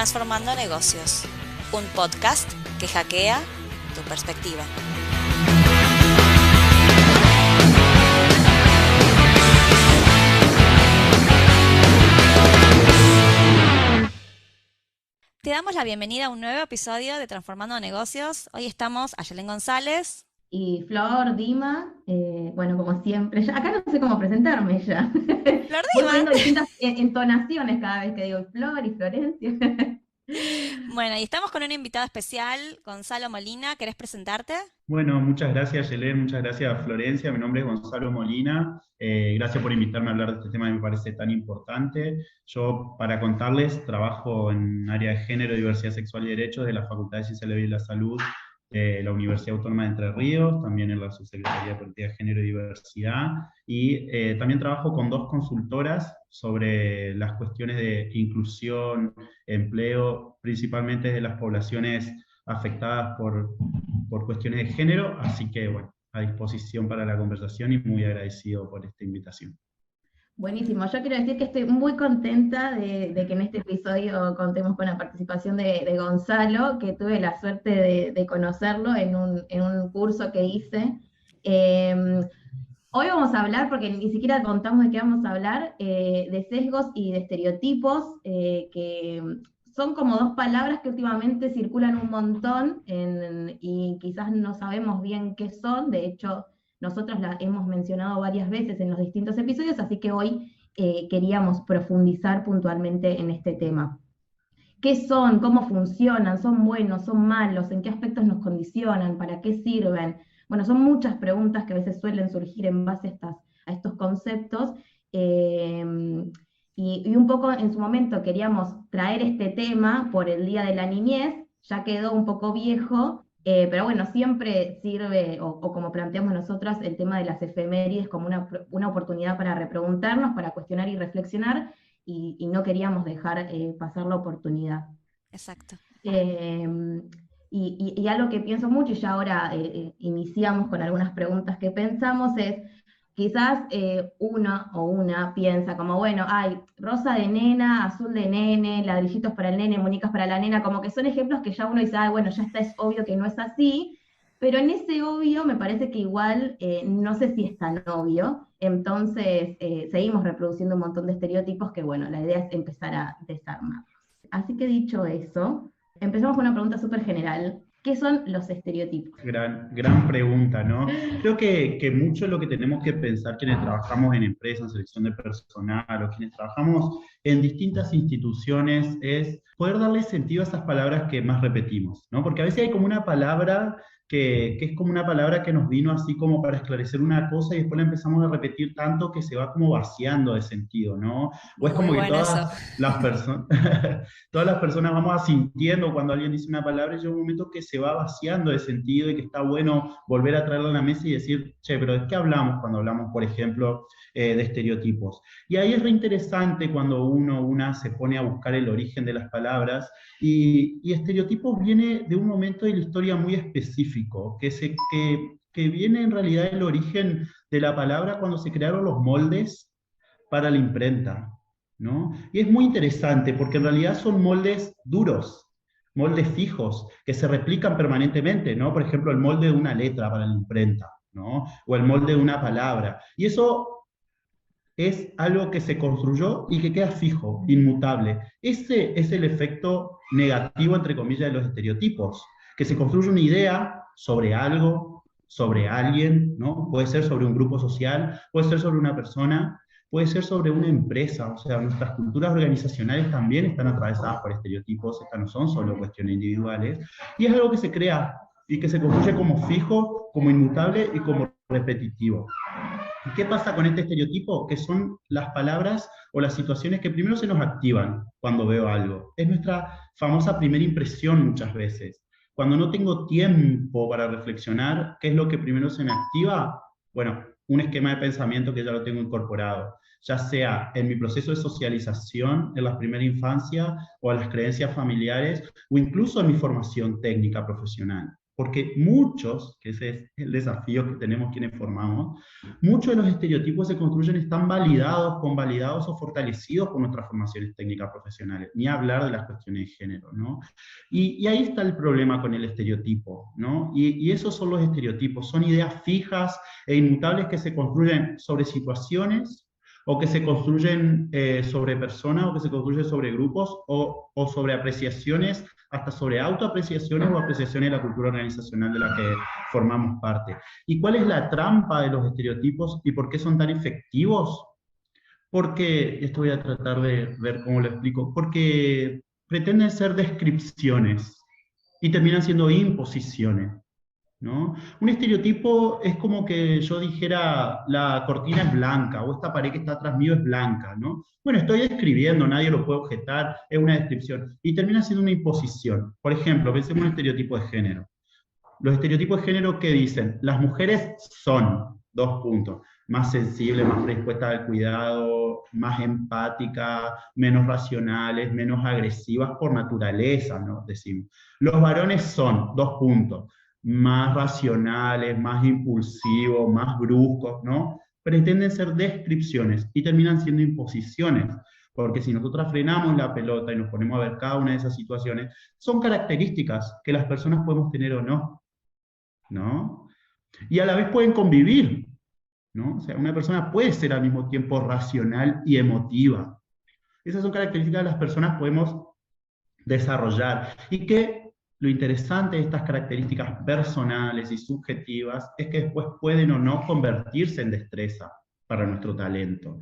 Transformando Negocios, un podcast que hackea tu perspectiva. Te damos la bienvenida a un nuevo episodio de Transformando Negocios. Hoy estamos Ayelen González y Flor, Dima, bueno, como siempre, acá no sé cómo presentarme ya. Flor Voy Dima. poniendo distintas entonaciones cada vez que digo Flor y Florencia. Bueno, y estamos con un invitado especial, Gonzalo Molina. ¿Querés presentarte? Bueno, muchas gracias, Yelén, muchas gracias, Florencia. Mi nombre es Gonzalo Molina. Gracias por invitarme a hablar de este tema que me parece tan importante. Yo, para contarles, trabajo en área de género, diversidad sexual y derechos de la Facultad de Ciencias de la Vida y la Salud de la Universidad Autónoma de Entre Ríos, también en la Subsecretaría de Política de Género y Diversidad, y también trabajo con dos consultoras sobre las cuestiones de inclusión, empleo, principalmente de las poblaciones afectadas por cuestiones de género, así que bueno, a disposición para la conversación y muy agradecido por esta invitación. Buenísimo, yo quiero decir que estoy muy contenta de que en este episodio contemos con la participación de Gonzalo, que tuve la suerte de conocerlo en un curso que hice. Hoy vamos a hablar, porque ni siquiera contamos de qué vamos a hablar, de sesgos y de estereotipos, que son como dos palabras que últimamente circulan un montón y quizás no sabemos bien qué son. De hecho, nosotros las hemos mencionado varias veces en los distintos episodios, así que hoy queríamos profundizar puntualmente en este tema. ¿Qué son? ¿Cómo funcionan? ¿Son buenos? ¿Son malos? ¿En qué aspectos nos condicionan? ¿Para qué sirven? Bueno, son muchas preguntas que a veces suelen surgir en base a estos conceptos. Y un poco en su momento queríamos traer este tema por el Día de la Niñez, ya quedó un poco viejo, pero bueno, siempre sirve, o como planteamos nosotras, el tema de las efemérides como una oportunidad para repreguntarnos, para cuestionar y reflexionar, y no queríamos dejar pasar la oportunidad. Exacto. Y algo que pienso mucho, y ya ahora iniciamos con algunas preguntas que pensamos, es quizás uno o una piensa como, bueno, hay rosa de nena, azul de nene, ladrillitos para el nene, muñecas para la nena, como que son ejemplos que ya uno dice, bueno, ya está, es obvio que no es así, pero en ese obvio me parece que igual no sé si es tan obvio, entonces seguimos reproduciendo un montón de estereotipos que, bueno, la idea es empezar a desarmarlos. Así que dicho eso, empezamos con una pregunta súper general. ¿Qué son los estereotipos? Gran pregunta, ¿no? Creo que mucho lo que tenemos que pensar quienes trabajamos en empresas, en selección de personal, o quienes trabajamos en distintas instituciones, es poder darle sentido a esas palabras que más repetimos, ¿no? Porque a veces hay como una palabra que es como una palabra que nos vino así como para esclarecer una cosa y después la empezamos a repetir tanto que se va como vaciando de sentido, ¿no? O es como que todas las personas vamos asintiendo cuando alguien dice una palabra y llega un momento que se va vaciando de sentido y que está bueno volver a traerla a la mesa y decir, che, pero ¿de qué hablamos cuando hablamos, por ejemplo, de estereotipos? Y ahí es reinteresante cuando una se pone a buscar el origen de las palabras, y estereotipos viene de un momento de la historia muy específico, que viene en realidad el origen de la palabra cuando se crearon los moldes para la imprenta, ¿no? Y es muy interesante porque en realidad son moldes duros, moldes fijos, que se replican permanentemente, ¿no? Por ejemplo, el molde de una letra para la imprenta, ¿no? O el molde de una palabra. Y eso es algo que se construyó y que queda fijo, inmutable. Ese es el efecto negativo, entre comillas, de los estereotipos, que se construye una idea sobre algo, sobre alguien, ¿no? Puede ser sobre un grupo social, puede ser sobre una persona, puede ser sobre una empresa. O sea, nuestras culturas organizacionales también están atravesadas por estereotipos, estas no son solo cuestiones individuales, y es algo que se crea y que se construye como fijo, como inmutable y como repetitivo. ¿Y qué pasa con este estereotipo? Que son las palabras o las situaciones que primero se nos activan cuando veo algo. Es nuestra famosa primera impresión muchas veces. Cuando no tengo tiempo para reflexionar, ¿qué es lo que primero se me activa? Bueno, un esquema de pensamiento que ya lo tengo incorporado, ya sea en mi proceso de socialización en la primera infancia, o en las creencias familiares, o incluso en mi formación técnica profesional, Porque muchos, que ese es el desafío que tenemos quienes formamos, muchos de los estereotipos se construyen, están validados, convalidados o fortalecidos por nuestras formaciones técnicas profesionales, ni hablar de las cuestiones de género, ¿no? Y ahí está el problema con el estereotipo, ¿no? Y esos son los estereotipos, son ideas fijas e inmutables que se construyen sobre situaciones, o que se construyen sobre personas, o que se construyen sobre grupos, o sobre apreciaciones, hasta sobre autoapreciaciones o apreciaciones de la cultura organizacional de la que formamos parte. ¿Y cuál es la trampa de los estereotipos y por qué son tan efectivos? Porque, esto voy a tratar de ver cómo lo explico, porque pretenden ser descripciones y terminan siendo imposiciones, ¿no? Un estereotipo es como que yo dijera, la cortina es blanca, o esta pared que está atrás mío es blanca, ¿no? Bueno, estoy describiendo, nadie lo puede objetar, es una descripción, y termina siendo una imposición. Por ejemplo, pensemos en un estereotipo de género. Los estereotipos de género, ¿qué dicen? Las mujeres son, dos puntos, más sensibles, más predispuestas al cuidado, más empáticas, menos racionales, menos agresivas por naturaleza, ¿no? Decimos. Los varones son, dos puntos, más racionales, más impulsivos, más bruscos, ¿no? Pretenden ser descripciones y terminan siendo imposiciones, porque si nosotros frenamos la pelota y nos ponemos a ver cada una de esas situaciones, son características que las personas podemos tener o no, ¿no? Y a la vez pueden convivir, ¿no? O sea, una persona puede ser al mismo tiempo racional y emotiva. Esas son características que las personas podemos desarrollar, y que lo interesante de estas características personales y subjetivas es que después pueden o no convertirse en destreza para nuestro talento,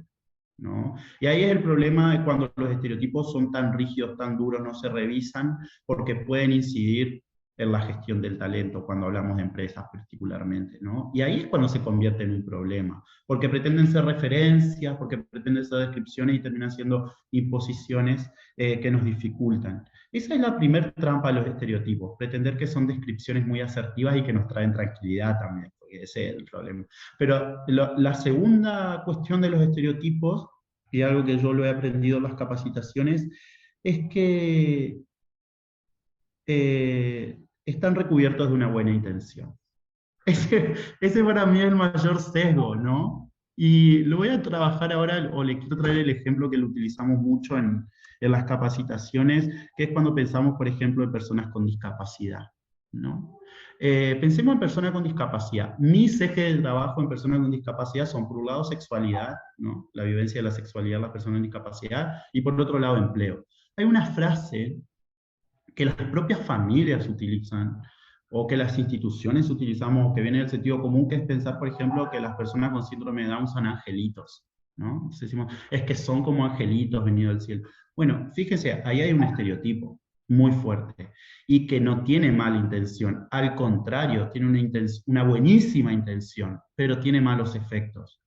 ¿no? Y ahí es el problema de cuando los estereotipos son tan rígidos, tan duros, no se revisan, porque pueden incidir en la gestión del talento, cuando hablamos de empresas particularmente, ¿no? Y ahí es cuando se convierte en un problema, porque pretenden ser referencias, porque pretenden ser descripciones y terminan siendo imposiciones que nos dificultan. Esa es la primera trampa de los estereotipos, pretender que son descripciones muy asertivas y que nos traen tranquilidad también, porque ese es el problema. Pero la segunda cuestión de los estereotipos, y algo que yo lo he aprendido en las capacitaciones, es que están recubiertos de una buena intención. Ese para mí es el mayor sesgo, ¿no? Y lo voy a trabajar ahora, o le quiero traer el ejemplo que lo utilizamos mucho en las capacitaciones, que es cuando pensamos, por ejemplo, en personas con discapacidad, ¿no? Pensemos en personas con discapacidad. Mis ejes de trabajo en personas con discapacidad son, por un lado, sexualidad, ¿no? La vivencia de la sexualidad de las personas con discapacidad, y por otro lado, empleo. Hay una frase que las propias familias utilizan, o que las instituciones utilizamos, que viene del sentido común, que es pensar, por ejemplo, que las personas con síndrome de Down son angelitos, ¿no? Entonces decimos, es que son como angelitos venidos del cielo. Bueno, fíjense, ahí hay un estereotipo muy fuerte, y que no tiene mala intención, al contrario, tiene una buenísima intención, pero tiene malos efectos.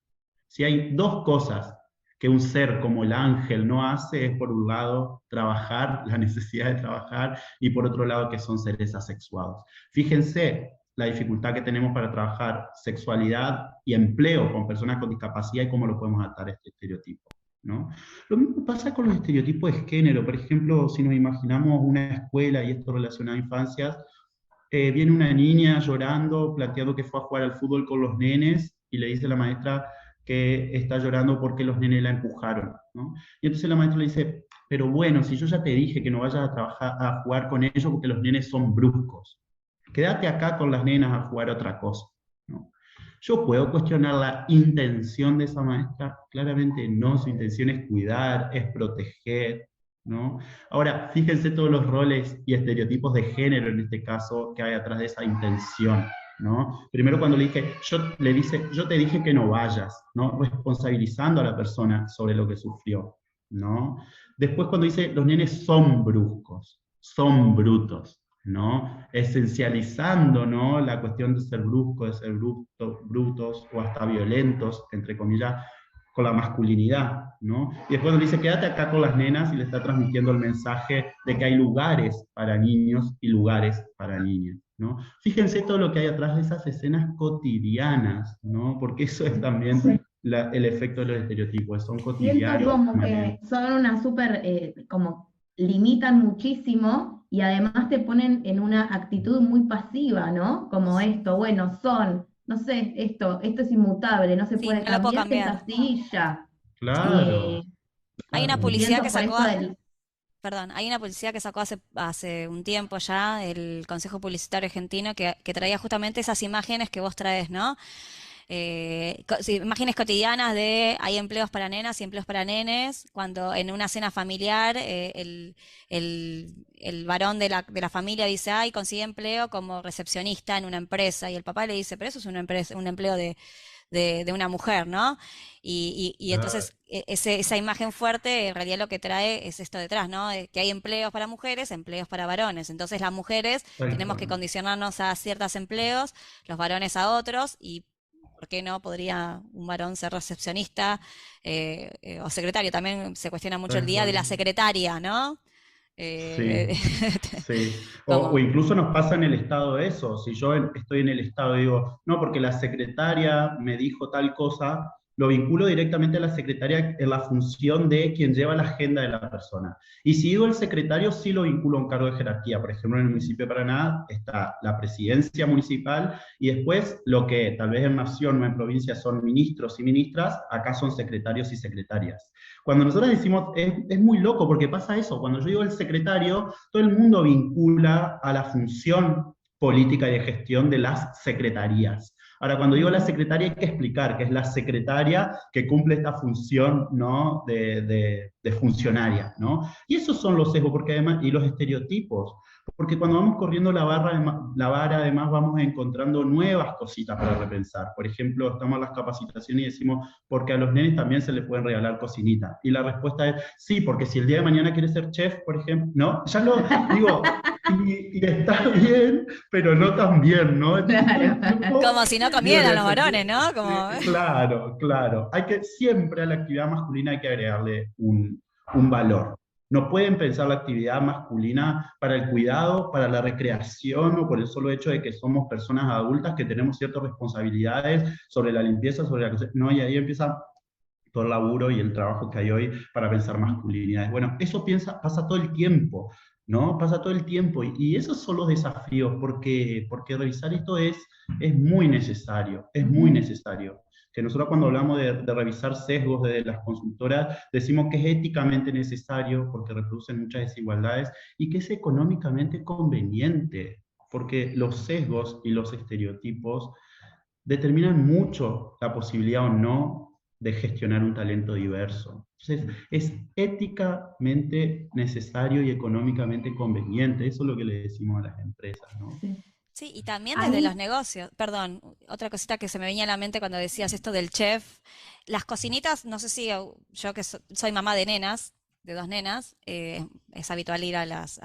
Si hay dos cosas que un ser como el ángel no hace, es por un lado trabajar, la necesidad de trabajar, y por otro lado que son seres asexuados. Fíjense la dificultad que tenemos para trabajar sexualidad y empleo con personas con discapacidad y cómo lo podemos adaptar a este estereotipo, ¿no? Lo mismo pasa con los estereotipos de género. Por ejemplo, si nos imaginamos una escuela, y esto relacionado a infancias, viene una niña llorando, planteando que fue a jugar al fútbol con los nenes, y le dice a la maestra que está llorando porque los nenes la empujaron, ¿no? Y entonces la maestra le dice, pero bueno, si yo ya te dije que no vayas a jugar con ellos porque los nenes son bruscos, quédate acá con las nenas a jugar otra cosa, ¿no? ¿Yo puedo cuestionar la intención de esa maestra? Claramente no, su intención es cuidar, es proteger, ¿no? Ahora, fíjense todos los roles y estereotipos de género, en este caso, que hay atrás de esa intención, ¿no? Primero cuando le dice, yo te dije que no vayas, ¿no? Responsabilizando a la persona sobre lo que sufrió, ¿no? Después cuando dice, los nenes son bruscos, son brutos, ¿no? Esencializando, ¿no?, la cuestión de ser bruscos, de ser brutos o hasta violentos, entre comillas, con la masculinidad, ¿no? Y después cuando dice, quédate acá con las nenas, y le está transmitiendo el mensaje de que hay lugares para niños y lugares para niñas, ¿no? Fíjense todo lo que hay atrás de esas escenas cotidianas, ¿no? Porque eso es también el efecto de los estereotipos, son Siento cotidianos. como que son una súper, como limitan muchísimo ¿no? Y además te ponen en una actitud muy pasiva, ¿no? Como esto, bueno, son, no sé, esto es inmutable, no se Sí, puede no lo puedo cambiar, es cambiar. así y ya. Claro, Eh, Hay una claro. publicidad Siento que por sacó, esto del... perdón, hay una publicidad que sacó hace un tiempo ya el Consejo Publicitario Argentino que traía justamente esas imágenes que vos traes, ¿no? Sí, imágenes cotidianas de hay empleos para nenas y empleos para nenes, cuando en una cena familiar el varón de la familia dice, ay, consigue empleo como recepcionista en una empresa, y el papá le dice, pero eso es una empresa, un empleo de una mujer, ¿no? Y Claro, entonces esa imagen fuerte en realidad lo que trae es esto detrás, ¿no? Que hay empleos para mujeres, empleos para varones. Entonces las mujeres tal tenemos que cual. condicionarnos a ciertos empleos, los varones a otros, y ¿por qué no podría un varón ser recepcionista o secretario? También se cuestiona mucho el Tal día de cual. la secretaria, ¿no? Sí, Eh, sí. O como, incluso nos pasa en el Estado eso. Si yo estoy en el Estado y digo, no, porque la secretaria me dijo tal cosa, lo vinculo directamente a la secretaria en la función de quien lleva la agenda de la persona. Y si digo el secretario, sí lo vinculo a un cargo de jerarquía. Por ejemplo, en el municipio de Paraná está la presidencia municipal y después lo que tal vez en nación o en provincia son ministros y ministras, acá son secretarios y secretarias. Cuando nosotros decimos, es muy loco porque pasa eso, cuando yo digo el secretario, todo el mundo vincula a la función política y de gestión de las secretarías. Ahora, cuando digo la secretaria hay que explicar que es la secretaria que cumple esta función, ¿no? de funcionaria, ¿no? Y esos son los sesgos, porque además, y los estereotipos, porque cuando vamos corriendo la vara, además vamos encontrando nuevas cositas para repensar. Por ejemplo, estamos en las capacitaciones y decimos, porque a los nenes también se les pueden regalar cocinitas. Y la respuesta es, sí, porque si el día de mañana quieres ser chef, por ejemplo, ¿no? Ya lo digo, y está bien, pero no tan bien, ¿no? Entonces todo Claro. el tiempo, como si no digo, en comieran los el sentido, varones, ¿no? Como, claro, claro. Hay que, siempre a la actividad masculina hay que agregarle un valor. No pueden pensar la actividad masculina para el cuidado, para la recreación o por el solo hecho de que somos personas adultas que tenemos ciertas responsabilidades sobre la limpieza, sobre la cosa. No, y ahí empieza todo el laburo y el trabajo que hay hoy para pensar masculinidades. Bueno, eso pasa todo el tiempo, ¿no? Pasa todo el tiempo y esos son los desafíos porque revisar esto es muy necesario, es muy necesario. Que nosotros cuando hablamos de revisar sesgos de las consultoras, decimos que es éticamente necesario porque reproducen muchas desigualdades y que es económicamente conveniente, porque los sesgos y los estereotipos determinan mucho la posibilidad o no de gestionar un talento diverso. Entonces, es éticamente necesario y económicamente conveniente. Eso es lo que le decimos a las empresas, ¿no? Sí. sí, y también desde los Ahí, negocios. Perdón, otra cosita que se me venía a la mente cuando decías esto del chef. Las cocinitas, no sé si yo que soy mamá de nenas, de dos nenas, es habitual ir a las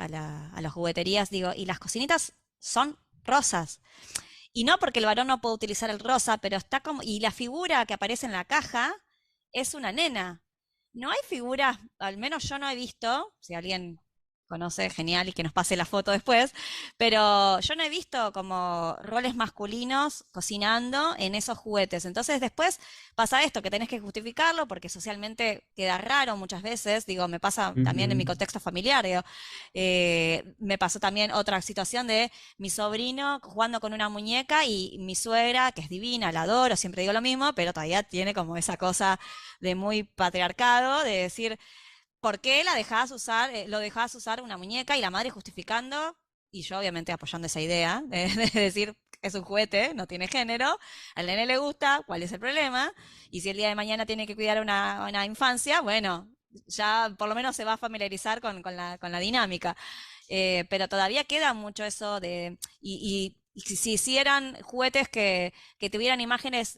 jugueterías, digo, y las cocinitas son rosas. Y no porque el varón no puede utilizar el rosa, pero está como. Y la figura que aparece en la caja es una nena. No hay figuras, al menos yo no he visto, si alguien conoce, genial, y que nos pase la foto después, pero yo no he visto como roles masculinos cocinando en esos juguetes. Entonces después pasa esto, que tenés que justificarlo porque socialmente queda raro muchas veces, digo, me pasa también en mi Ujú. contexto familiar, digo, me pasó también otra situación de mi sobrino jugando con una muñeca y mi suegra, que es divina, la adoro, siempre digo lo mismo, pero todavía tiene como esa cosa de muy patriarcado, de decir, ¿por qué la dejabas usar, lo dejabas usar una muñeca y la madre justificando? Y yo obviamente apoyando esa idea de decir, es un juguete, no tiene género, al nene le gusta, ¿cuál es el problema? Y si el día de mañana tiene que cuidar una infancia, bueno, ya por lo menos se va a familiarizar con la dinámica. Pero todavía queda mucho eso de, y si hicieran juguetes que tuvieran imágenes,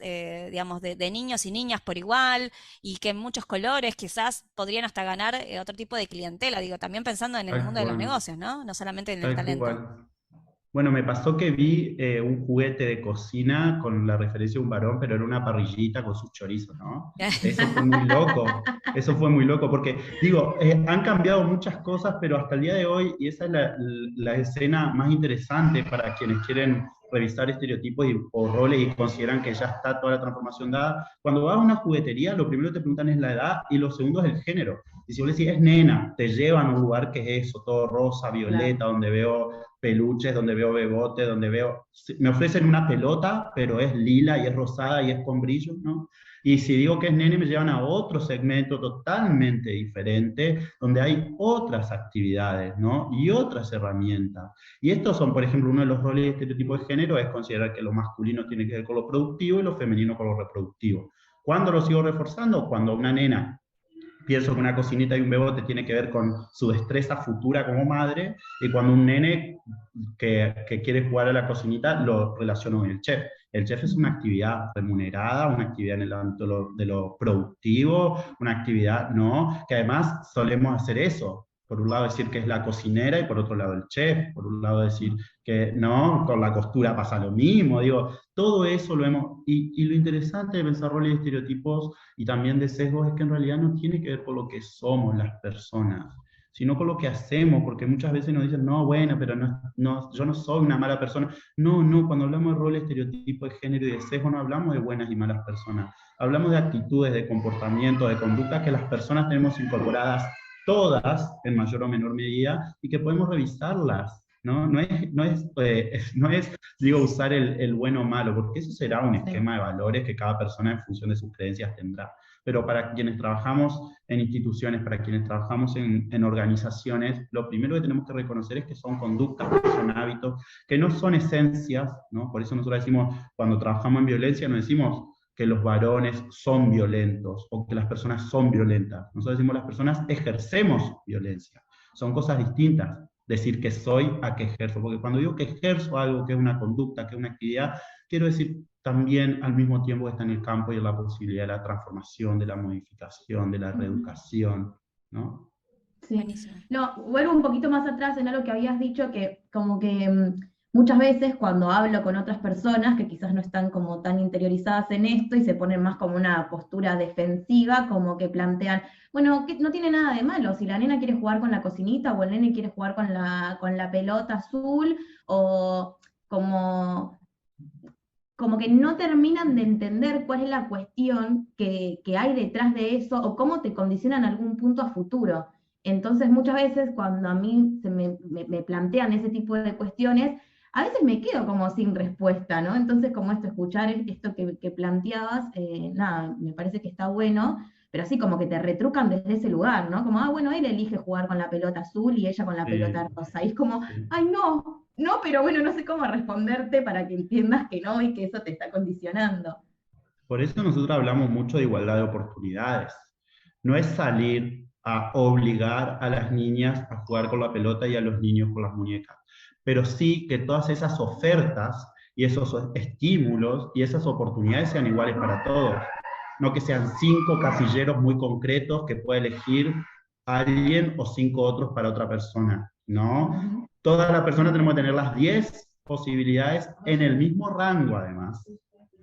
digamos, de niños y niñas por igual, y que en muchos colores quizás podrían hasta ganar otro tipo de clientela, digo, también pensando en el Tal mundo de los cual, negocios, ¿no? No solamente en el tal talento. cual. Bueno, me pasó que vi un juguete de cocina con la referencia de un varón, pero era una parrillita con sus chorizos, ¿no? Eso fue muy loco, eso fue muy loco, porque digo, han cambiado muchas cosas, pero hasta el día de hoy, y esa es la escena más interesante para quienes quieren revisar estereotipos o roles y consideran que ya está toda la transformación dada, cuando vas a una juguetería, lo primero que te preguntan es la edad y lo segundo es el género. Y si vos le decís, es nena, te llevan a un lugar que es eso, todo rosa, violeta, Claro. donde veo peluches, donde veo bebotes, donde veo... Me ofrecen una pelota, pero es lila y es rosada y es con brillo, ¿no? Y si digo que es nene, me llevan a otro segmento totalmente diferente, donde hay otras actividades, ¿no? Y otras herramientas. Y estos son, por ejemplo, uno de los roles de estereotipo de género es considerar que lo masculino tiene que ver con lo productivo y lo femenino con lo reproductivo. ¿Cuándo lo sigo reforzando? Cuando una nena, pienso que una cocinita y un bebote tiene que ver con su destreza futura como madre, y cuando un nene que quiere jugar a la cocinita lo relaciono con el chef. El chef es una actividad remunerada, una actividad en el ámbito de lo productivo, una actividad, ¿no? Que además solemos hacer eso. Por un lado decir que es la cocinera y por otro lado el chef. Por un lado decir que, ¿no? Con la costura pasa lo mismo. Digo, todo eso lo hemos... Y lo interesante de pensar roles y estereotipos y también de sesgos es que en realidad no tiene que ver con lo que somos las personas, sino con lo que hacemos, porque muchas veces nos dicen, no, bueno, pero yo no soy una mala persona. No, no, cuando hablamos de rol, estereotipo de género y de sesgo, no hablamos de buenas y malas personas, hablamos de actitudes, de comportamientos, de conductas que las personas tenemos incorporadas todas, en mayor o menor medida, y que podemos revisarlas. ¿No? No es, digo, usar el bueno o malo, porque eso será un esquema de valores que cada persona en función de sus creencias tendrá. Pero para quienes trabajamos en instituciones, para quienes trabajamos en organizaciones, lo primero que tenemos que reconocer es que son conductas, que son hábitos, que no son esencias, ¿no? Por eso nosotros decimos, cuando trabajamos en violencia, no decimos que los varones son violentos o que las personas son violentas. Nosotros decimos las personas ejercemos violencia. Son cosas distintas decir que soy a que ejerzo, porque cuando digo que ejerzo algo que es una conducta, que es una actividad, quiero decir también al mismo tiempo que está en el campo y en la posibilidad de la transformación, de la modificación, de la reeducación, ¿no? Sí. Buenísimo. No, vuelvo un poquito más atrás en algo que habías dicho, que como que muchas veces cuando hablo con otras personas que quizás no están como tan interiorizadas en esto y se ponen más como una postura defensiva, como que plantean, bueno, que no tiene nada de malo, si la nena quiere jugar con la cocinita o el nene quiere jugar con la pelota azul, o como que no terminan de entender cuál es la cuestión que hay detrás de eso o cómo te condiciona en algún punto a futuro. Entonces, muchas veces cuando a mí me plantean ese tipo de cuestiones, a veces me quedo como sin respuesta, ¿no? Entonces, como escuchar esto que planteabas, nada, me parece que está bueno, pero así como que te retrucan desde ese lugar, ¿no? Como, bueno, él elige jugar con la pelota azul y ella con la pelota rosa. Y es como, ay, no, no, pero bueno, no sé cómo responderte para que entiendas que no y que eso te está condicionando. Por eso nosotros hablamos mucho de igualdad de oportunidades. No es salir a obligar a las niñas a jugar con la pelota y a los niños con las muñecas, pero sí que todas esas ofertas y esos estímulos y esas oportunidades sean iguales para todos. No que sean 5 casilleros muy concretos que puede elegir alguien o 5 otros para otra persona, ¿no? Todas las personas tenemos que tener las 10 posibilidades en el mismo rango, además,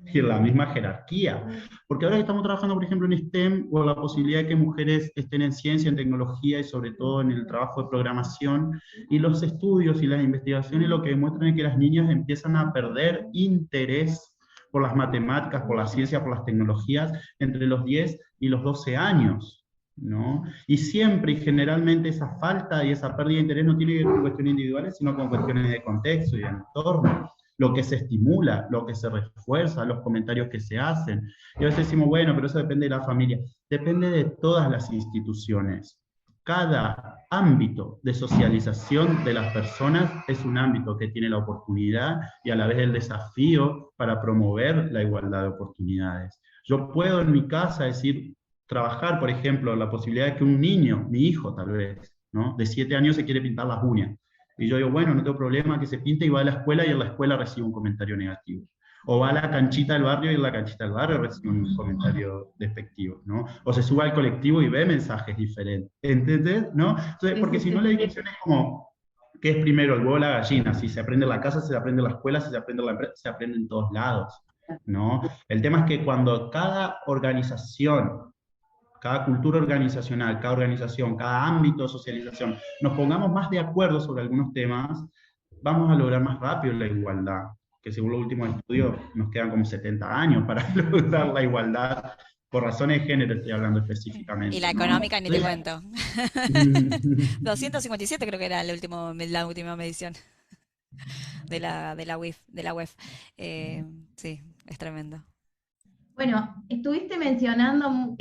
y en la misma jerarquía. Porque ahora que estamos trabajando, por ejemplo, en STEM, o la posibilidad de que mujeres estén en ciencia, en tecnología y sobre todo en el trabajo de programación, y los estudios y las investigaciones lo que demuestran es que las niñas empiezan a perder interés por las matemáticas, por la ciencia, por las tecnologías, entre los 10 y los 12 años, ¿no? Y siempre y generalmente esa falta y esa pérdida de interés no tiene que ver con cuestiones individuales, sino con cuestiones de contexto y de entorno, lo que se estimula, lo que se refuerza, los comentarios que se hacen. Y a veces decimos, bueno, pero eso depende de la familia. Depende de todas las instituciones. Cada ámbito de socialización de las personas es un ámbito que tiene la oportunidad y a la vez el desafío para promover la igualdad de oportunidades. Yo puedo en mi casa decir, trabajar, por ejemplo, la posibilidad de que un niño, mi hijo tal vez, ¿no? De 7 años se quiere pintar las uñas. Y yo digo, bueno, no tengo problema que se pinte, y va a la escuela y en la escuela recibe un comentario negativo. O va a la canchita del barrio y en la canchita del barrio recibe un comentario despectivo, ¿no? O se sube al colectivo y ve mensajes diferentes, ¿entendés? ¿No? Entonces, porque si no la discusión es como, ¿qué es primero, el huevo o la gallina? Si se aprende en la casa, si se aprende en la escuela, si se aprende en la empresa, se aprende en todos lados, ¿no? El tema es que cuando cada organización, cada cultura organizacional, cada organización, cada ámbito de socialización, nos pongamos más de acuerdo sobre algunos temas, vamos a lograr más rápido la igualdad, que según los últimos estudios nos quedan como 70 años para lograr la igualdad Por razones de género estoy hablando Y la específicamente, ¿no? económica ni te cuento. 257 creo que era la última medición de la UIF, de la UEF. Sí, es tremendo. Bueno, estuviste mencionando,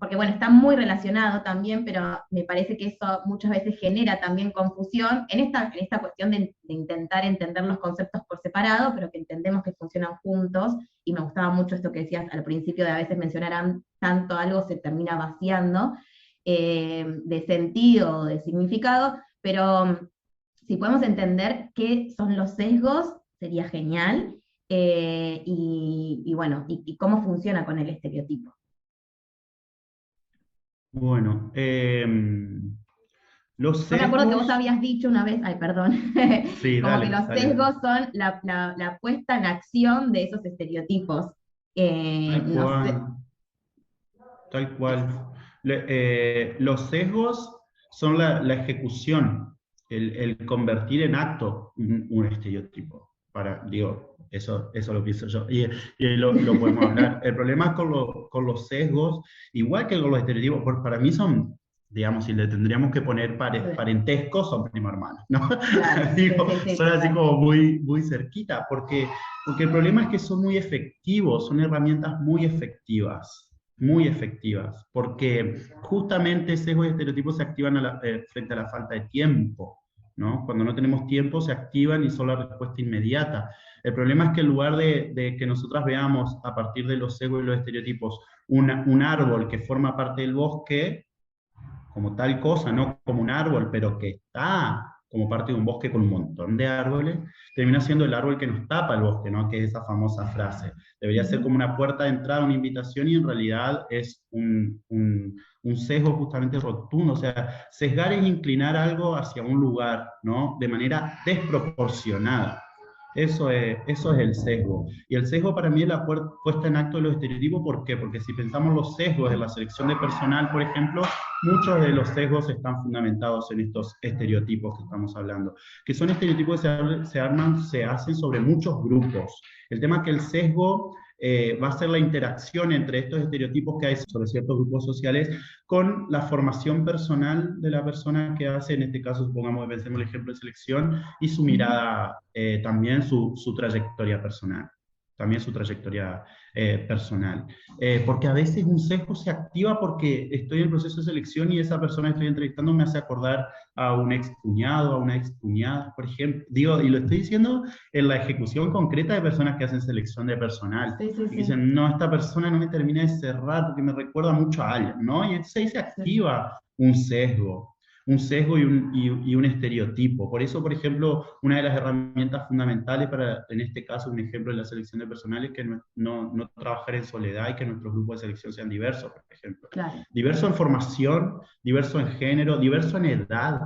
porque bueno, está muy relacionado también, pero me parece que eso muchas veces genera también confusión en esta cuestión de intentar entender los conceptos por separado, pero que entendemos que funcionan juntos, y me gustaba mucho esto que decías al principio, de a veces mencionar tanto algo se termina vaciando de sentido o de significado, pero si podemos entender qué son los sesgos, sería genial. Y bueno, y cómo funciona con el estereotipo. Bueno, los Yo me acuerdo que vos sesgos, habías dicho una vez, ay, perdón, sí, como que dale, los dale. sesgos son la puesta en acción de esos estereotipos. Tal No sé, cual, tal cual. Los sesgos son la ejecución, el convertir en acto un estereotipo. Digo, eso lo pienso yo. Y lo podemos hablar. El problema con los sesgos, igual que con los estereotipos, para mí son, digamos, si le tendríamos que poner sí, parentescos, son primo hermanos, ¿no? claro, sí, Digo, sí, sí, son así total. como muy, muy cerquita, porque el problema es que son muy efectivos, son herramientas muy efectivas, porque justamente sesgos y estereotipos se activan frente a la falta de tiempo, ¿no? Cuando no tenemos tiempo se activan y son la respuesta inmediata. El problema es que en lugar de que nosotras veamos a partir de los sesgos y los estereotipos un árbol que forma parte del bosque, como tal cosa, no como un árbol, pero que está como parte de un bosque con un montón de árboles, termina siendo el árbol que nos tapa el bosque, ¿no? Que es esa famosa frase. Debería ser Ujú. como una puerta de entrada, una invitación, y en realidad es un sesgo justamente rotundo. O sea, sesgar es inclinar algo hacia un lugar, ¿no? De manera desproporcionada. Eso es el sesgo. Y el sesgo para mí es la puesta en acto de los estereotipos. ¿Por qué? Porque si pensamos los sesgos de la selección de personal, por ejemplo, muchos de los sesgos están fundamentados en estos estereotipos que estamos hablando, que son estereotipos que se hacen sobre muchos grupos. El tema es que el sesgo va a ser la interacción entre estos estereotipos que hay sobre ciertos grupos sociales con la formación personal de la persona que hace, en este caso, supongamos que pensemos el ejemplo de selección, y su Ujú. mirada, también su trayectoria personal. También su trayectoria personal. Porque a veces un sesgo se activa porque estoy en el proceso de selección y esa persona que estoy entrevistando me hace acordar a un excuñado, a una excuñada, por ejemplo. Digo, y lo estoy diciendo en la ejecución concreta de personas que hacen selección de personal. Sí, sí, Y que sí, dicen, no, esta persona no me termina de cerrar porque me recuerda mucho a alguien, ¿no? Y entonces ahí se sí. activa un sesgo y un estereotipo. Por eso, por ejemplo, una de las herramientas fundamentales para, en este caso, un ejemplo de la selección de personal es que no trabajar en soledad y que nuestros grupos de selección sean diversos, por ejemplo. Claro. Diverso en formación, diverso en género, diverso en edad,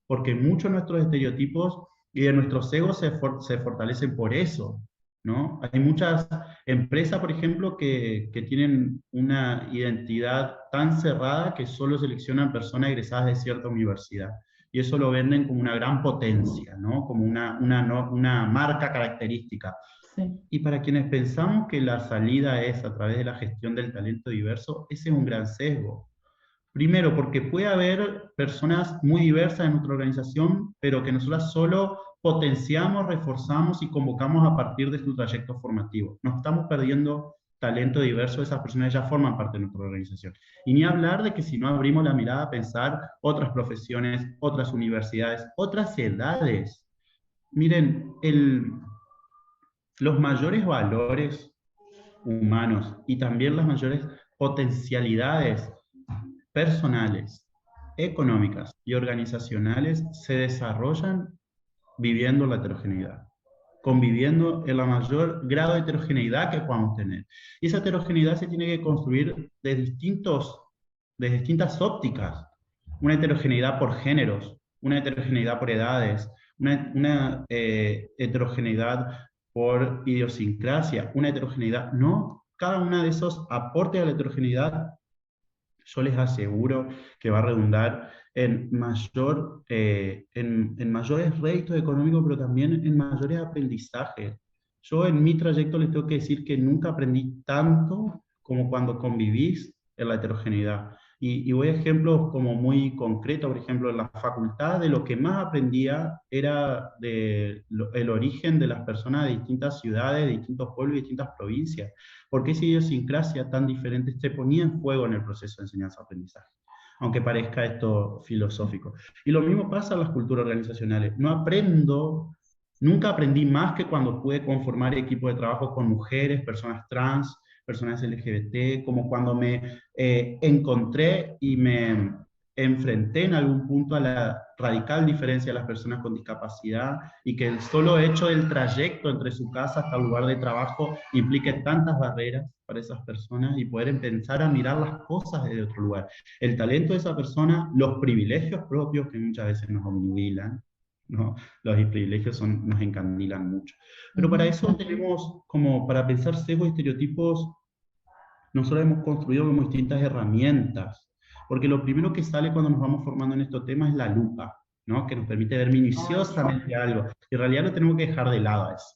porque muchos de nuestros estereotipos y de nuestros egos se fortalecen por eso, ¿no? Hay muchas empresas, por ejemplo, que tienen una identidad tan cerrada que solo seleccionan personas egresadas de cierta universidad. Y eso lo venden como una gran potencia, ¿no? Como una marca característica. Sí. Y para quienes pensamos que la salida es a través de la gestión del talento diverso, ese es un gran sesgo. Primero, porque puede haber personas muy diversas en nuestra organización, pero que nosotros solo potenciamos, reforzamos y convocamos a partir de su trayecto formativo. No estamos perdiendo talento diverso, esas personas ya forman parte de nuestra organización. Y ni hablar de que si no abrimos la mirada a pensar otras profesiones, otras universidades, otras edades. Miren, los mayores valores humanos y también las mayores potencialidades personales, económicas y organizacionales se desarrollan viviendo la heterogeneidad, conviviendo en la mayor grado de heterogeneidad que podamos tener. Y esa heterogeneidad se tiene que construir de distintas ópticas. Una heterogeneidad por géneros, una heterogeneidad por edades, una heterogeneidad por idiosincrasia, una heterogeneidad. No, cada una de esos aportes a la heterogeneidad, yo les aseguro que va a redundar en mayores réditos económicos, pero también en mayores aprendizajes. Yo en mi trayecto les tengo que decir que nunca aprendí tanto como cuando convivís en la heterogeneidad. Y voy a ejemplos como muy concretos, por ejemplo, en la facultad de lo que más aprendía era el origen de las personas de distintas ciudades, de distintos pueblos y distintas provincias. Porque esa idiosincrasia tan diferente se ponía en juego en el proceso de enseñanza-aprendizaje, aunque parezca esto filosófico. Y lo mismo pasa en las culturas organizacionales. Nunca aprendí más que cuando pude conformar equipos de trabajo con mujeres, personas trans, personas LGBT, como cuando me encontré y me enfrenté en algún punto a la radical diferencia de las personas con discapacidad y que el solo hecho del trayecto entre su casa hasta el lugar de trabajo implique tantas barreras para esas personas y poder empezar a mirar las cosas desde otro lugar. El talento de esa persona, los privilegios propios que muchas veces nos obnubilan, ¿no? Los privilegios nos encandilan mucho. Pero para eso tenemos, como para pensar sesgos y estereotipos, nosotros hemos construido como distintas herramientas, porque lo primero que sale cuando nos vamos formando en estos temas es la lupa, ¿no? Que nos permite ver minuciosamente algo. Y en realidad lo tenemos que dejar de lado a eso.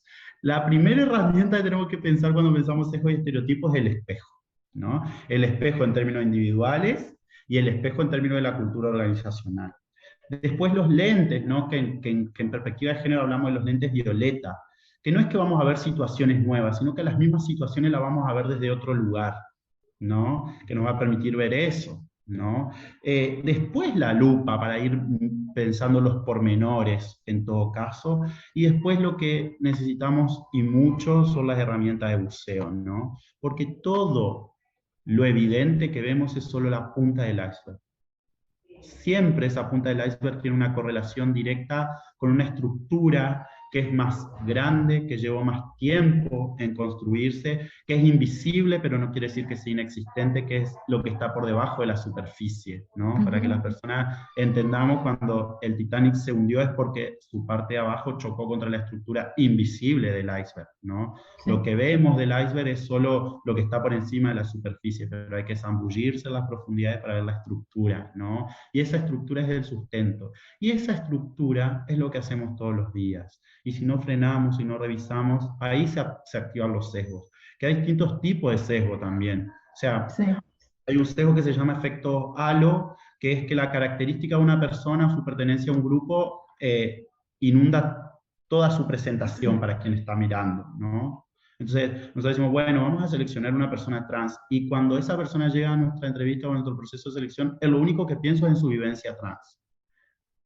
La primera herramienta que tenemos que pensar cuando pensamos sesgos y estereotipos es el espejo, ¿no? El espejo en términos individuales y el espejo en términos de la cultura organizacional. Después los lentes, ¿no? Que en perspectiva de género hablamos de los lentes violeta, que no es que vamos a ver situaciones nuevas, sino que las mismas situaciones las vamos a ver desde otro lugar, ¿no? Que nos va a permitir ver eso, ¿no? Después la lupa para ir pensando los pormenores en todo caso, y después lo que necesitamos y mucho son las herramientas de buceo, ¿no? Porque todo lo evidente que vemos es solo la punta del iceberg. Siempre esa punta del iceberg tiene una correlación directa con una estructura que es más grande, que llevó más tiempo en construirse, que es invisible, pero no quiere decir que sea inexistente, que es lo que está por debajo de la superficie, ¿no? Para que las personas entendamos, cuando el Titanic se hundió es porque su parte de abajo chocó contra la estructura invisible del iceberg, ¿no? Sí. Lo que vemos del iceberg es solo lo que está por encima de la superficie, pero hay que zambullirse en las profundidades para ver la estructura, ¿no? Y esa estructura es el sustento. Y esa estructura es lo que hacemos todos los días. Y si no frenamos, si no revisamos, ahí se activan los sesgos. Que hay distintos tipos de sesgo también. O sea, sí. Hay un sesgo que se llama efecto halo, que es que la característica de una persona, su pertenencia a un grupo, inunda toda su presentación para quien está mirando, ¿no? Entonces, nosotros decimos, bueno, vamos a seleccionar una persona trans, y cuando esa persona llega a nuestra entrevista o a nuestro proceso de selección, lo único que pienso es en su vivencia trans,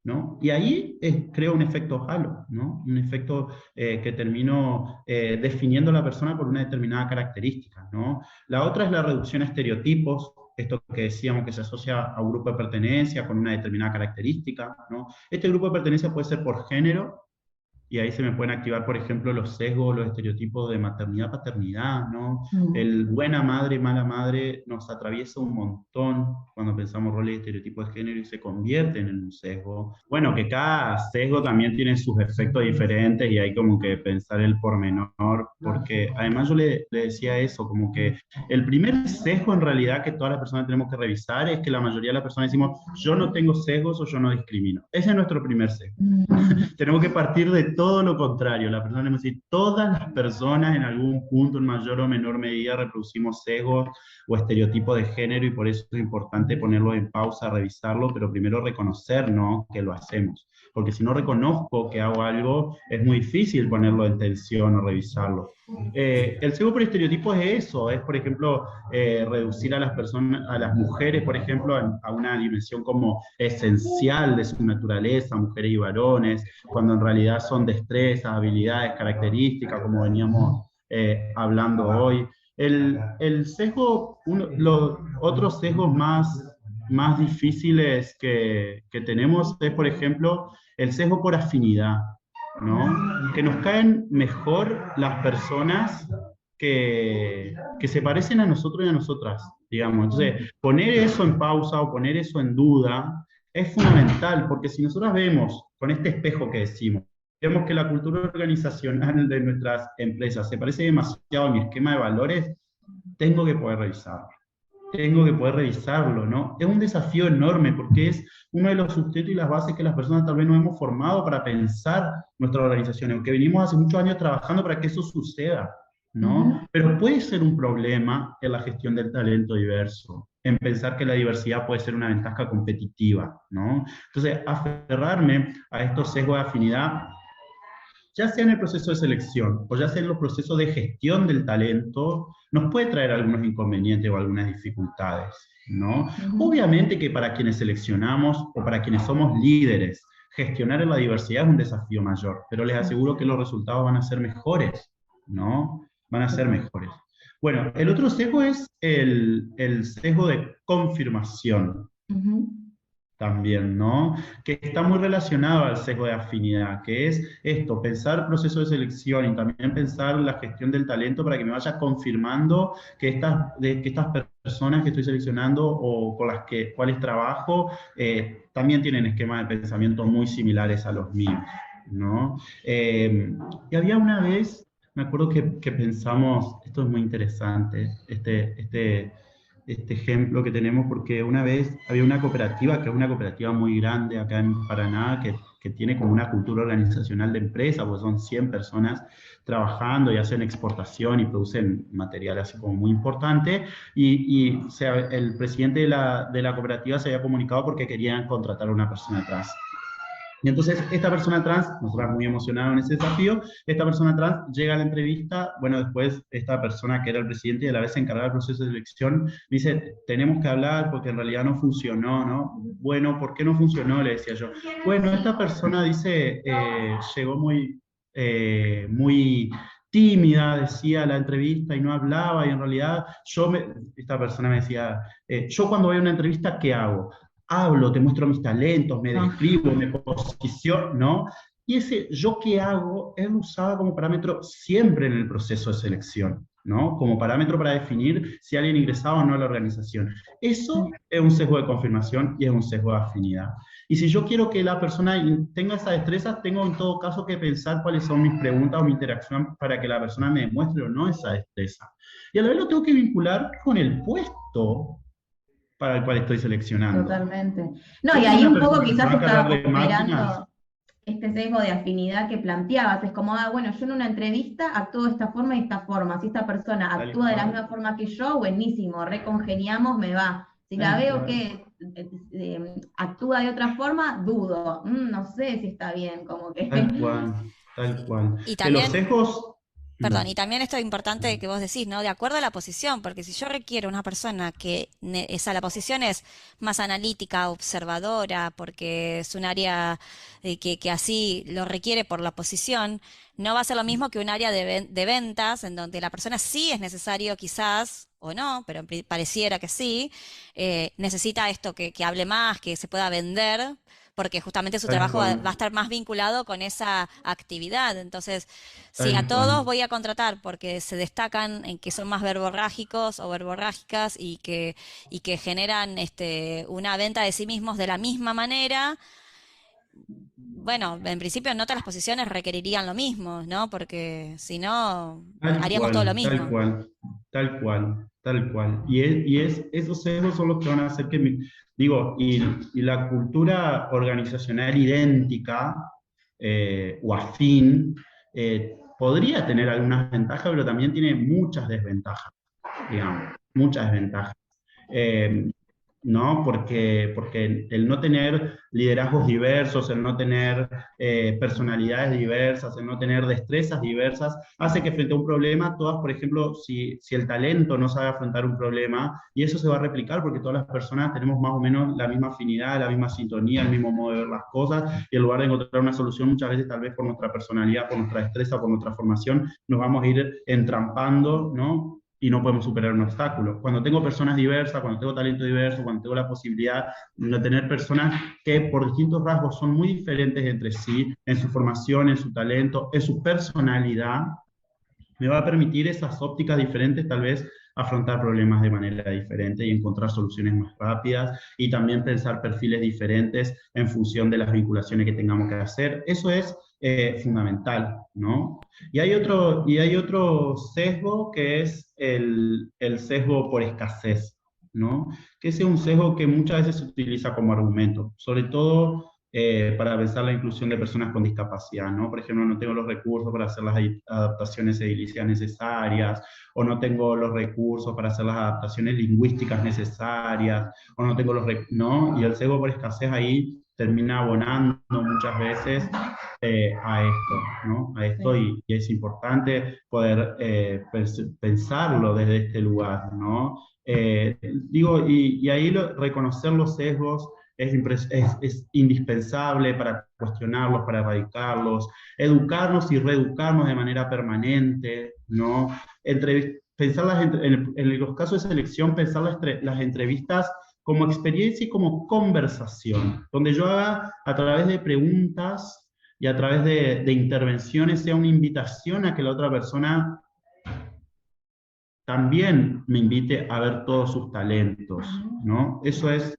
¿no? Y ahí creo un efecto halo, ¿no? Un efecto que termino definiendo a la persona por una determinada característica, ¿no? La otra es la reducción a estereotipos, esto que decíamos que se asocia a un grupo de pertenencia con una determinada característica, ¿no? Este grupo de pertenencia puede ser por género, y ahí se me pueden activar, por ejemplo, los sesgos, los estereotipos de maternidad-paternidad, ¿no? El buena madre, mala madre nos atraviesa un montón cuando pensamos roles y estereotipos de género y se convierten en un sesgo. Bueno, que cada sesgo también tiene sus efectos diferentes y hay como que pensar el pormenor, porque además yo le decía eso, como que el primer sesgo en realidad que todas las personas tenemos que revisar es que la mayoría de las personas decimos, yo no tengo sesgos o yo no discrimino. Ese es nuestro primer sesgo. Tenemos que partir de todo lo contrario. La persona debe decir, todas las personas en algún punto, en mayor o menor medida, reproducimos sesgos o estereotipos de género, y por eso es importante ponerlo en pausa, revisarlo, pero primero reconocer, ¿no?, que lo hacemos. Porque si no reconozco que hago algo, es muy difícil ponerlo en tensión o revisarlo. El sesgo por estereotipos es eso, es por ejemplo reducir a las personas, a las mujeres, por ejemplo, a una dimensión como esencial de su naturaleza, mujeres y varones, cuando en realidad son destrezas, habilidades, características, como veníamos hablando hoy. El sesgo, los otros sesgos más difíciles que tenemos es, por ejemplo, el sesgo por afinidad, ¿no? Que nos caen mejor las personas que se parecen a nosotros y a nosotras, digamos. Entonces, poner eso en pausa o poner eso en duda es fundamental, porque si nosotros vemos con este espejo que decimos, vemos que la cultura organizacional de nuestras empresas se parece demasiado a mi esquema de valores, tengo que poder revisarlo. Tengo que poder revisarlo, ¿no? Es un desafío enorme porque es uno de los sustentos y las bases que las personas tal vez no hemos formado para pensar nuestra organización, aunque venimos hace muchos años trabajando para que eso suceda, ¿no? Pero puede ser un problema en la gestión del talento diverso, en pensar que la diversidad puede ser una ventaja competitiva, ¿no? Entonces, aferrarme a estos sesgos de afinidad, ya sea en el proceso de selección o ya sea en los procesos de gestión del talento, nos puede traer algunos inconvenientes o algunas dificultades, ¿no? Obviamente que para quienes seleccionamos o para quienes somos líderes, gestionar la diversidad es un desafío mayor, pero les aseguro que los resultados van a ser mejores, ¿no? Van a ser mejores. Bueno, el otro sesgo es el sesgo de confirmación también, ¿no? Que está muy relacionado al sesgo de afinidad, que es esto, pensar proceso de selección y también pensar la gestión del talento para que me vaya confirmando que estas personas que estoy seleccionando o con las cuales trabajo también tienen esquemas de pensamiento muy similares a los míos, ¿no? Y había una vez, me acuerdo que pensamos, esto es muy interesante, este ejemplo que tenemos, porque una vez había una cooperativa, que es una cooperativa muy grande acá en Paraná, que tiene como una cultura organizacional de empresa, pues son 100 personas trabajando y hacen exportación y producen material así como muy importante, o sea, el presidente de la cooperativa se había comunicado porque querían contratar a una persona trans. Y entonces esta persona trans, nosotros muy emocionados en ese desafío, esta persona trans llega a la entrevista, bueno, después esta persona que era el presidente y a la vez encargada del proceso de selección, dice, tenemos que hablar porque en realidad no funcionó, ¿no? Bueno, ¿por qué no funcionó? Le decía yo. Bueno, esta persona dice, llegó muy tímida, decía la entrevista y no hablaba y en realidad esta persona me decía, yo cuando voy a una entrevista, ¿qué hago? Hablo, te muestro mis talentos, me describo, me posiciono, ¿no? Y ese yo qué hago, él lo usaba como parámetro siempre en el proceso de selección, ¿no? Como parámetro para definir si alguien ingresaba o no a la organización. Eso es un sesgo de confirmación y es un sesgo de afinidad. Y si yo quiero que la persona tenga esa destreza, tengo en todo caso que pensar cuáles son mis preguntas o mi interacción para que la persona me demuestre o no esa destreza. Y a la vez lo tengo que vincular con el puesto para el cual estoy seleccionando. Totalmente. No, y ahí un poco quizás estaba operando este sesgo de afinidad que planteabas. Es como, bueno, yo en una entrevista actúo de esta forma y esta forma. Si esta persona actúa de la misma forma que yo, buenísimo, recongeniamos, me va. Si la veo que actúa de otra forma, dudo. No sé si está bien, como que... Tal cual, tal cual. Y Que los también, sesgos... perdón, y también esto es importante que vos decís, ¿no? De acuerdo a la posición, porque si yo requiero una persona que la posición es más analítica, observadora, porque es un área que así lo requiere por la posición, no va a ser lo mismo que un área de ventas, en donde la persona sí es necesario quizás, o no, pero pareciera que sí, necesita esto que hable más, que se pueda vender, porque justamente su Tal trabajo va a cual, estar más vinculado con esa actividad. Entonces, si a tal todos cual. voy a contratar porque se destacan en que son más verborrágicos o verborrágicas y que generan una venta de sí mismos de la misma manera, bueno, en principio no todas las posiciones requerirían lo mismo, ¿no? Porque si no, haríamos todo lo Tal mismo. cual, tal cual, tal cual. Esos sesgos son los que van a hacer que, digo, y la cultura organizacional idéntica o afín podría tener algunas ventajas, pero también tiene muchas desventajas, digamos, muchas desventajas. Eh, ¿No? Porque el no tener liderazgos diversos, el no tener personalidades diversas, el no tener destrezas diversas, hace que frente a un problema, todas, por ejemplo, si el talento no sabe afrontar un problema, y eso se va a replicar porque todas las personas tenemos más o menos la misma afinidad, la misma sintonía, el mismo modo de ver las cosas, y en lugar de encontrar una solución, muchas veces tal vez por nuestra personalidad, por nuestra destreza, por nuestra formación, nos vamos a ir entrampando, ¿no? Y no podemos superar un obstáculo. Cuando tengo personas diversas, cuando tengo talento diverso, cuando tengo la posibilidad de tener personas que por distintos rasgos son muy diferentes entre sí, en su formación, en su talento, en su personalidad, me va a permitir esas ópticas diferentes, tal vez afrontar problemas de manera diferente y encontrar soluciones más rápidas y también pensar perfiles diferentes en función de las vinculaciones que tengamos que hacer. Eso es fundamental, ¿no? Y hay otro sesgo que es el sesgo por escasez, ¿no? Que ese es un sesgo que muchas veces se utiliza como argumento, sobre todo para pensar la inclusión de personas con discapacidad, ¿no? Por ejemplo, no tengo los recursos para hacer las adaptaciones edilicias necesarias, o no tengo los recursos para hacer las adaptaciones lingüísticas necesarias, o no tengo ¿no? Y el sesgo por escasez ahí termina abonando muchas veces a esto, ¿no? A esto, y es importante poder pensarlo desde este lugar, ¿no? Digo, y ahí reconocer los sesgos es indispensable para cuestionarlos, para erradicarlos, educarnos y reeducarnos de manera permanente, ¿no? Pensar en los casos de selección, pensar las entrevistas como experiencia y como conversación, donde yo haga a través de preguntas y a través de intervenciones sea una invitación a que la otra persona también me invite a ver todos sus talentos, ¿no? Eso es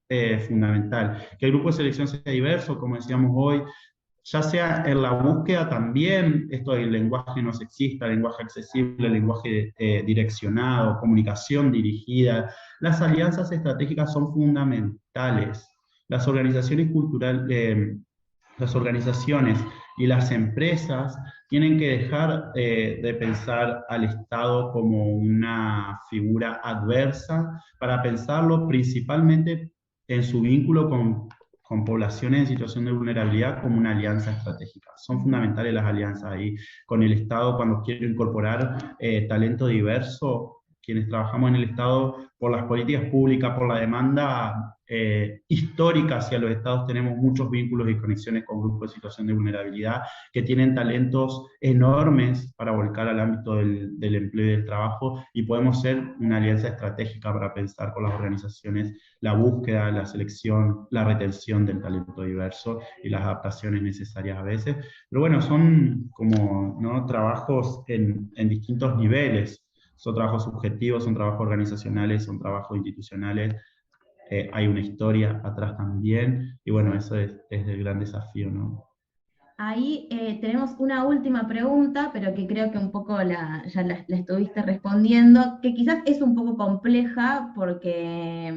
fundamental. Que el grupo de selección sea diverso, como decíamos hoy, ya sea en la búsqueda también, esto del lenguaje no sexista, lenguaje accesible, lenguaje direccionado, comunicación dirigida. Las alianzas estratégicas son fundamentales. Las organizaciones culturales, las organizaciones y las empresas tienen que dejar de pensar al Estado como una figura adversa para pensarlo principalmente en su vínculo con poblaciones en situación de vulnerabilidad como una alianza estratégica. Son fundamentales las alianzas ahí con el Estado cuando quiere incorporar talento diverso. Quienes trabajamos en el Estado por las políticas públicas, por la demanda histórica hacia los Estados, tenemos muchos vínculos y conexiones con grupos de situación de vulnerabilidad que tienen talentos enormes para volcar al ámbito del empleo y del trabajo, y podemos ser una alianza estratégica para pensar con las organizaciones la búsqueda, la selección, la retención del talento diverso y las adaptaciones necesarias a veces. Pero bueno, son como, ¿no?, trabajos en distintos niveles. Son trabajos subjetivos, son trabajos organizacionales, son trabajos institucionales. Hay una historia atrás también, y bueno, eso es el gran desafío, ¿no? Ahí tenemos una última pregunta, pero que creo que un poco ya la estuviste respondiendo, que quizás es un poco compleja porque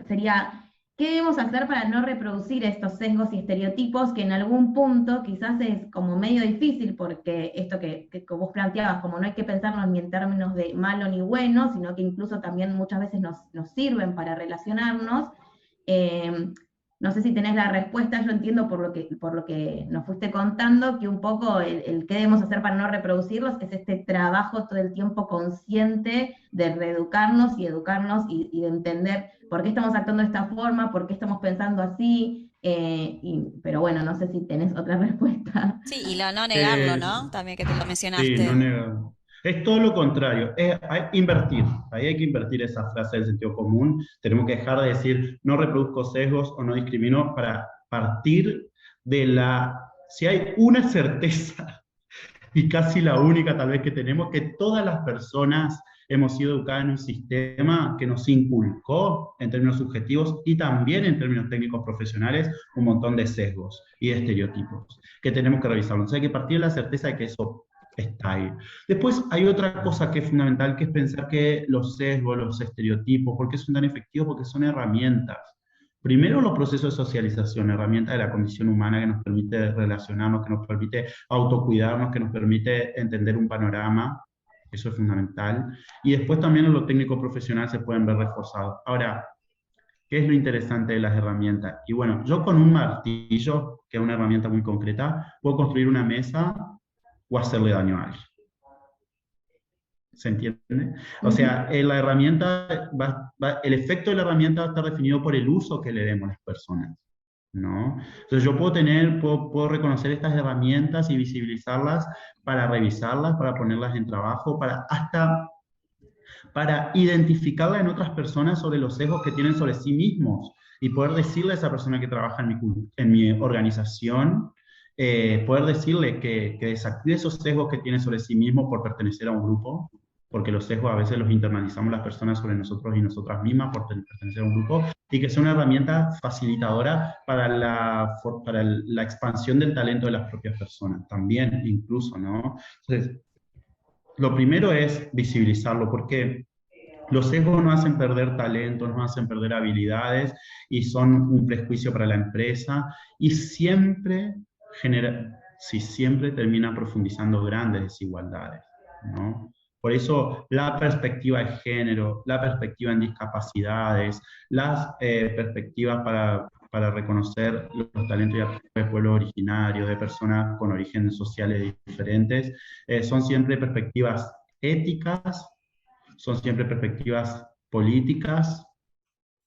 sería, ¿qué debemos hacer para no reproducir estos sesgos y estereotipos que en algún punto quizás es como medio difícil, porque esto que vos planteabas, como no hay que pensarnos ni en términos de malo ni bueno, sino que incluso también muchas veces nos sirven para relacionarnos? No sé si tenés la respuesta. Yo entiendo por lo que nos fuiste contando, que un poco el qué debemos hacer para no reproducirlos es este trabajo todo el tiempo consciente de reeducarnos y educarnos y de entender por qué estamos actuando de esta forma, por qué estamos pensando así, pero bueno, no sé si tenés otra respuesta. Sí, y no negarlo, ¿no? También que te lo Sí, no mencionaste. nego. Es todo lo contrario, hay invertir, ahí hay que invertir esa frase del sentido común. Tenemos que dejar de decir no reproduzco sesgos o no discrimino para partir de si hay una certeza, y casi la única tal vez que tenemos, que todas las personas hemos sido educadas en un sistema que nos inculcó en términos subjetivos y también en términos técnicos profesionales un montón de sesgos y de estereotipos que tenemos que revisarlos. O sea, hay que partir de la certeza de que eso está ahí. Después hay otra cosa que es fundamental, que es pensar que los sesgos, los estereotipos, ¿por qué son tan efectivos? Porque son herramientas. Primero, los procesos de socialización, herramientas de la condición humana que nos permite relacionarnos, que nos permite autocuidarnos, que nos permite entender un panorama. Eso es fundamental. Y después también en lo técnico profesional se pueden ver reforzados. Ahora, ¿qué es lo interesante de las herramientas? Y bueno, yo con un martillo, que es una herramienta muy concreta, puedo construir una mesa o hacerle daño a alguien. ¿Se entiende? O sea, la herramienta el efecto de la herramienta va a estar definido por el uso que le demos a las personas, ¿no? Entonces yo puedo reconocer estas herramientas y visibilizarlas para revisarlas, para ponerlas en trabajo, hasta para identificarlas en otras personas sobre los sesgos que tienen sobre sí mismos, y poder decirle a esa persona que trabaja en mi organización, poder decirle que desactive esos sesgos que tiene sobre sí mismo por pertenecer a un grupo, porque los sesgos a veces los internalizamos las personas sobre nosotros y nosotras mismas por pertenecer a un grupo, y que sea una herramienta facilitadora para la expansión del talento de las propias personas, también incluso, ¿no? Entonces, lo primero es visibilizarlo, porque Los sesgos no hacen perder talento, no hacen perder habilidades y son un prejuicio para la empresa y siempre siempre terminan profundizando grandes desigualdades, ¿no? Por eso la perspectiva de género, la perspectiva en discapacidades, las perspectivas para reconocer los talentos y aptitudes de pueblos originarios, de personas con orígenes sociales diferentes, son siempre perspectivas éticas, son siempre perspectivas políticas,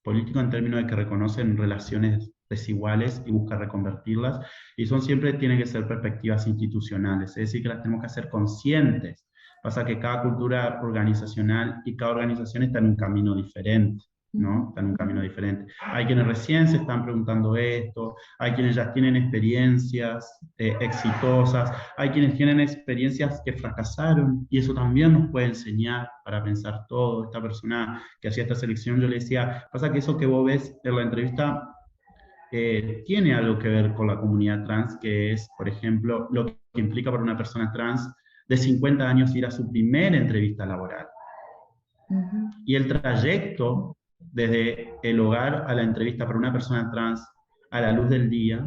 político en términos de que reconocen relaciones desiguales y buscan reconvertirlas, y son siempre, tienen que ser perspectivas institucionales, es decir, que las tenemos que hacer conscientes. Pasa que cada cultura organizacional y cada organización está en un camino diferente, ¿no? Está en un camino diferente. Hay quienes recién se están preguntando esto, hay quienes ya tienen experiencias exitosas, hay quienes tienen experiencias que fracasaron, y eso también nos puede enseñar para pensar todo. Esta persona que hacía esta selección, yo le decía, pasa que eso que vos ves en la entrevista tiene algo que ver con la comunidad trans, que es, por ejemplo, lo que implica para una persona trans de 50 años ir a su primera entrevista laboral. Y el trayecto desde el hogar a la entrevista para una persona trans a la luz del día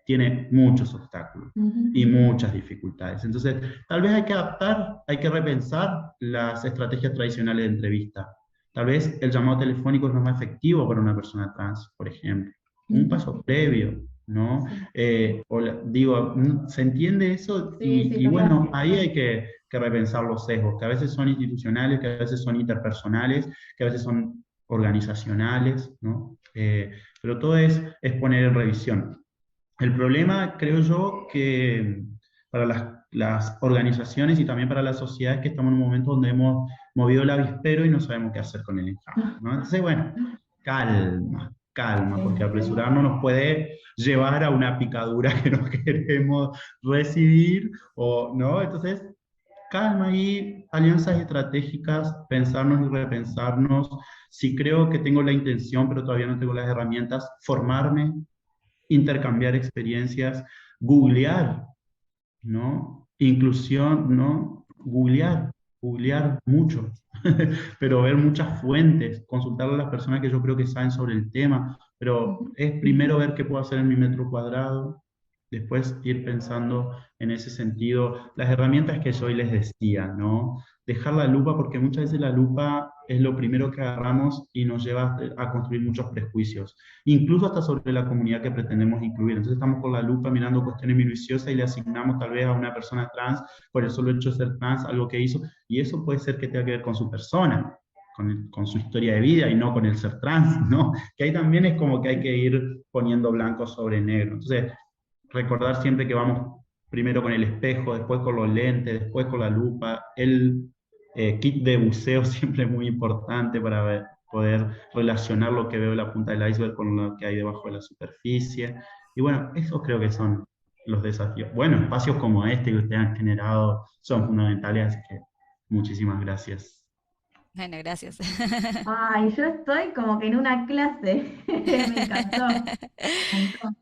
tiene muchos obstáculos y muchas dificultades. Entonces, tal vez hay que adaptar, hay que repensar las estrategias tradicionales de entrevista. Tal vez el llamado telefónico es lo más efectivo para una persona trans, por ejemplo. Un paso previo, ¿no? Digo, ¿se entiende eso? Y bueno, ahí hay que repensar los sesgos, que a veces son institucionales, que a veces son interpersonales, que a veces son organizacionales, ¿no? Pero todo es poner en revisión. El problema, creo yo, que para las organizaciones y también para la sociedad es que estamos en un momento donde hemos movido el avispero y no sabemos qué hacer con el enjambre, ¿no? Entonces, bueno, calma, calma, porque apresurarnos nos puede llevar a una picadura que no queremos recibir, o, ¿no? Entonces, calma y alianzas estratégicas, pensarnos y repensarnos. Si creo que tengo la intención, pero todavía no tengo las herramientas, formarme, intercambiar experiencias, googlear, ¿no? Inclusión, ¿no? Googlear mucho, pero ver muchas fuentes, consultar a las personas que yo creo que saben sobre el tema, pero es primero ver qué puedo hacer en mi metro cuadrado, después ir pensando en ese sentido, las herramientas que yo hoy les decía, ¿no? Dejar la lupa, porque muchas veces la lupa es lo primero que agarramos y nos lleva a construir muchos prejuicios, incluso hasta sobre la comunidad que pretendemos incluir. Entonces estamos con la lupa mirando cuestiones minuciosas y le asignamos tal vez a una persona trans, por el solo hecho de ser trans, algo que hizo, y eso puede ser que tenga que ver con su persona, con su historia de vida y no con el ser trans, ¿no? Que ahí también es como que hay que ir poniendo blanco sobre negro. Entonces, recordar siempre que vamos primero con el espejo, después con los lentes, después con la lupa. El kit de buceo siempre es muy importante para poder relacionar lo que veo en la punta del iceberg con lo que hay debajo de la superficie. Y bueno, esos creo que son los desafíos. Bueno, espacios como este que ustedes han generado son fundamentales, así que muchísimas gracias. Bueno, gracias. Ay, yo estoy como que en una clase. Me encantó. Me encantó.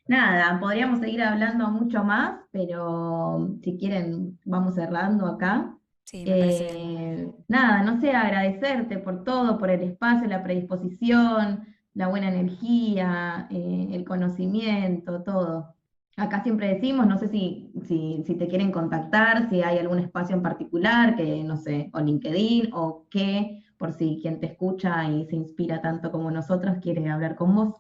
Nada, podríamos seguir hablando mucho más, pero si quieren, vamos cerrando acá. Sí, me parece bien. Nada, no sé, agradecerte por todo, por el espacio, la predisposición, la buena energía, el conocimiento, todo. Acá siempre decimos, no sé si te quieren contactar, si hay algún espacio en particular, que no sé, o LinkedIn o qué, por si quien te escucha y se inspira tanto como nosotros quiere hablar con vos,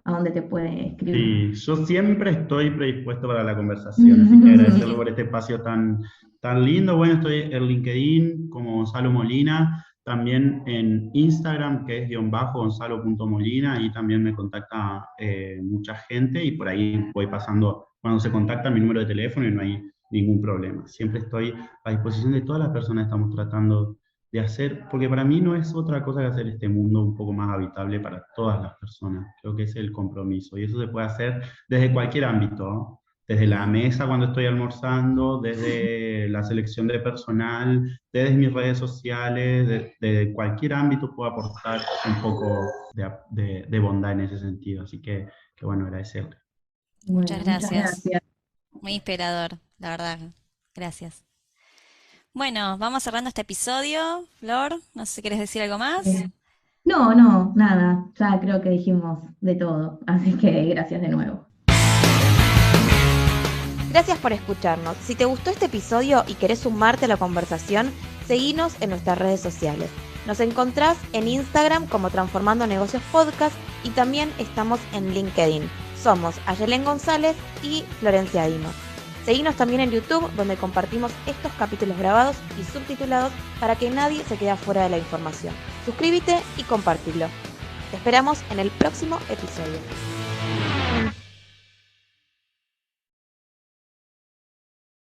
a dónde te puede escribir. Sí, yo siempre estoy predispuesto para la conversación, así que agradecerle por este espacio tan lindo. Bueno, estoy en LinkedIn como Gonzalo Molina, también en Instagram, que es _Gonzalo.molina, y también me contacta mucha gente, y por ahí voy pasando, cuando se contacta mi número de teléfono y no hay ningún problema. Siempre estoy a disposición de todas las personas que estamos tratando de hacer, porque para mí no es otra cosa que hacer este mundo un poco más habitable para todas las personas. Creo que es el compromiso, y eso se puede hacer desde cualquier ámbito, ¿no? Desde la mesa cuando estoy almorzando, desde la selección de personal, desde mis redes sociales, de cualquier ámbito puedo aportar un poco de bondad en ese sentido. Así que bueno, agradecerle. Muchas Bueno, muchas gracias. gracias. Muy inspirador, la verdad. Gracias. Bueno, vamos cerrando este episodio. Flor, no sé si quieres decir algo más. No, no, nada, ya creo que dijimos de todo, así que gracias de nuevo. Gracias por escucharnos. Si te gustó este episodio y querés sumarte a la conversación, seguinos en nuestras redes sociales. Nos encontrás en Instagram como Transformando Negocios Podcast y también estamos en LinkedIn. Somos Ayelen González y Florencia Dino. Seguinos también en YouTube, donde compartimos estos capítulos grabados y subtitulados para que nadie se quede afuera de la información. Suscríbete y compartilo. Te esperamos en el próximo episodio.